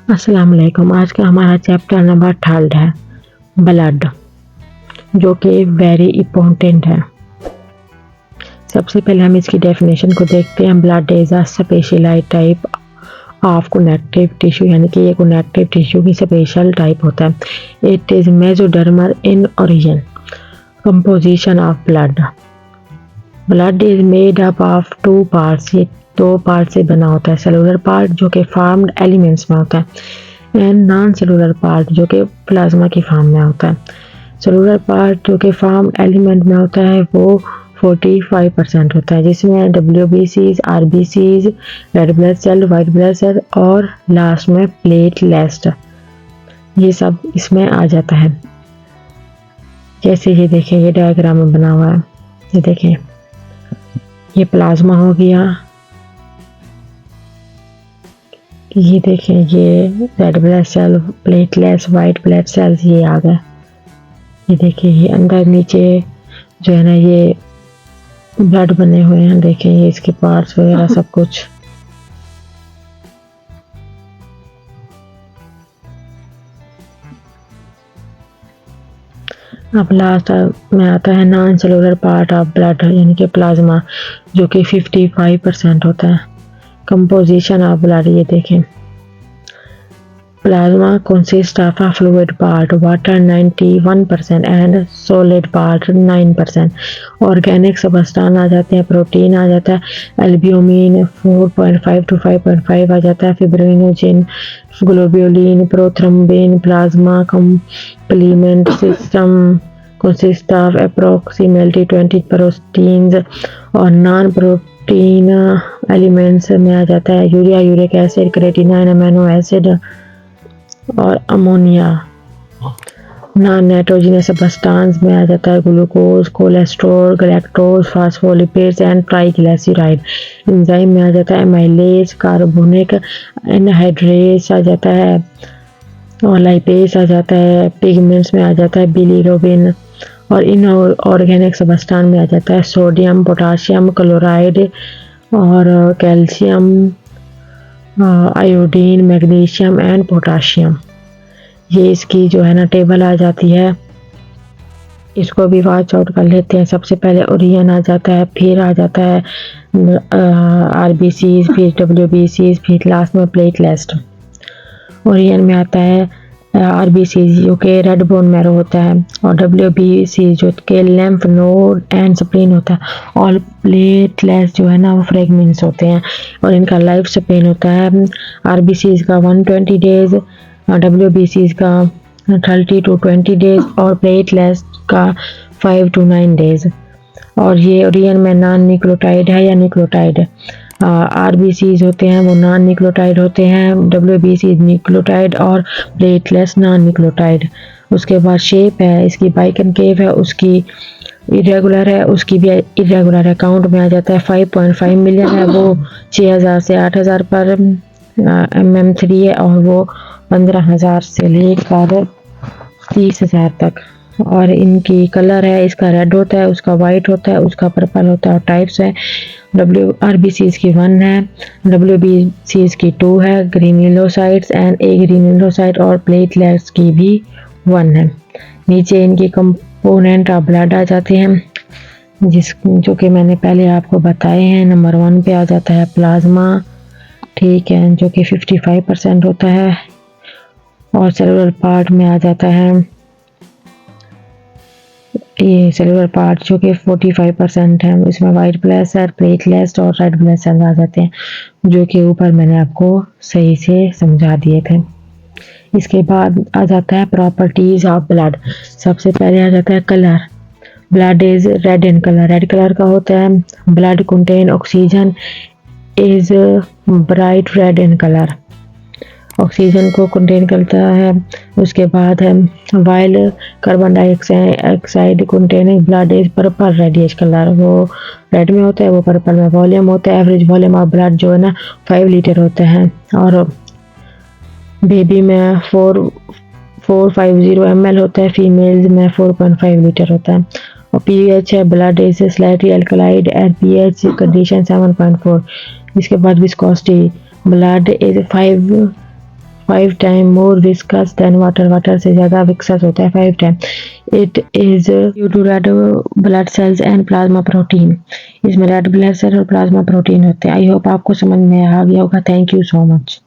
अस्सलाम वालेकुम। आज का हमारा चैप्टर नंबर 3 है ब्लड, जो कि वेरी इम्पोर्टेंट है। सबसे पहले हम इसकी डेफिनेशन को देखते हैं। Blood is a specialised type of connective tissue, यानी कि ये कनेक्टिव टिश्यू की स्पेशल टाइप होता है। It is mesodermal in origin. Composition of blood. Blood is made up of 2 parts. ये 2 पार्ट से बना होता है। सेलुलर पार्ट जो कि फॉर्म्ड एलिमेंट्स में होता है एंड नॉन सेलुलर पार्ट जो कि प्लाज्मा की फॉर्म में होता है। सेलुलर पार्ट जो कि फॉर्म्ड एलिमेंट में होता है वो 45% होता है, जिसमें WBCs, RBCs, red blood cell, white blood cell और लास्ट में प्लेटलेट्स, ये सब इसमें आ जाता है। जैसे ये देखें, ये डायग्राम में बना हुआ है, ये देखें, ये प्लाज्मा हो गया, ये देखें, ये red blood cell, platelets, white blood cells, ये आ गए। ये देखिए, ये अंदर नीचे जो है ना ये ब्लड बने हुए हैं, देखें ये इसके पार्ट्स वगैरह सब कुछ। अब लास्ट में आता है non cellular part of blood, यानी कि प्लाज्मा, जो कि 55% होता है। कंपोजिशन ऑफ ब्लड, ये देखें, plasma consists of a fluid part, water 91% and solid part 9%। Organic substance आ जाते हैं, प्रोटीन आ जाता है, एल्ब्यूमिन 4.5 to 5.5 आ जाता है, fibrinogen, globulin, prothrombin. Plasma complement system consists of approximately 20 proteins और नॉन प्रोटीन एलिमेंट्स में आ जाता है urea, uric acid, creatinine, amino acid और अमोनिया। नॉन नाइट्रोजनस सबस्टांस में आ जाता है glucose, cholesterol, galactose, phospholipids and triglyceride. Enzyme में आ जाता है एमाइलेज, कार्बोनिक एनहाइड्रेस आ जाता है और लाइपेज आ जाता है। पिगमेंट्स में आ जाता है बिलीरोबिन और इन ऑर्गेनिक सबस्टांस में आ जाता है सोडियम, पोटाशियम, क्लोराइड और calcium, iodine, magnesium and potassium. ये इसकी जो है ना टेबल आ जाती है, इसको भी वॉच आउट कर लेते हैं। सबसे पहले ओरियन आ जाता है, फिर आ जाता है RBCs, फिर WBCs, फिर लास्ट में प्लेटलेट्स। ओरियन में आता है RBC जो कि रेड बोन मैरो होता है और WBC जो कि lymph नोड एंड स्प्लीन होता है और प्लेटलेट्स जो है ना वो फ्रेगमेंट्स होते हैं और इनका लाइफ स्पेन होता है RBC का 120 डेज, WBC का 30 to 20 डेज और प्लेटलेट्स का 5 to 9 डेज। और ये ओरियन में नॉन न्यूक्लियोटाइड है या न्यूक्लियोटाइड है। RBCs होते हैं वो नॉन न्यूक्लियोटाइड होते हैं, WBC न्यूक्लियोटाइड और प्लेटलेट्स नॉन न्यूक्लियोटाइड। उसके बाद शेप है इसकी बाइकनकेव है, उसकी इरेगुलर है, उसकी भी इरेगुलर है। काउंट में आ जाता है 5.5 मिलियन है, वो 6000 से 8000 पर mm3 है और वो 15000 से लेकर 30000 तक। और इनकी कलर है, इसका रेड होता है, उसका वाइट होता है, उसका पर्पल होता है। और टाइप्स है RBCs की 1 है, WBCs की 2 है, ग्रेन्युलोसाइट्स एंड ए ग्रेन्युलोसाइट और प्लेटलेट्स की भी 1 है। नीचे इनकी कंपोनेंट ऑफ ब्लड आ जाते हैं जो कि मैंने पहले आपको बताए हैं। नंबर 1 पे आ जाता है प्लाज्मा, ठीक है, जो कि 55% होता है और सेलुलर पार्ट में आ जाता है ये सेलुलर पार्ट जो कि 45% है, इसमें वाइट ब्लड सेल, प्लेटलेट्स और रेड ब्लड सेल आ जाते हैं, जो कि ऊपर मैंने आपको सही से समझा दिए थे। इसके बाद आ जाता है प्रॉपर्टीज ऑफ ब्लड। सबसे पहले आ जाता है colour. Blood is red in colour, red colour का होता है। Blood contain oxygen is bright red in colour, oxygen को कंटेन करता है। उसके बाद है while carbon dioxide containing blood is purple reddish colour, वो रेड में होता है, वो पर्पल में। वॉल्यूम होता है, एवरेज वॉल्यूम ऑफ ब्लड जो है ना 5 लीटर होता है और बेबी में 450 ml होता है, फीमेल्स में 4.5 लीटर होता है। और pH है, blood is slightly alkaline at pH condition 7.4। इसके बाद viscosity, blood is 5 5 time more viscous than water, water से ज़्यादा विस्कस होता है 5 time. It is due to red blood cells and plasma protein, इसमें रेड ब्लड सेल और plasma protein होते हैं। आई होप आपको समझ में आ गया होगा। Thank you so much.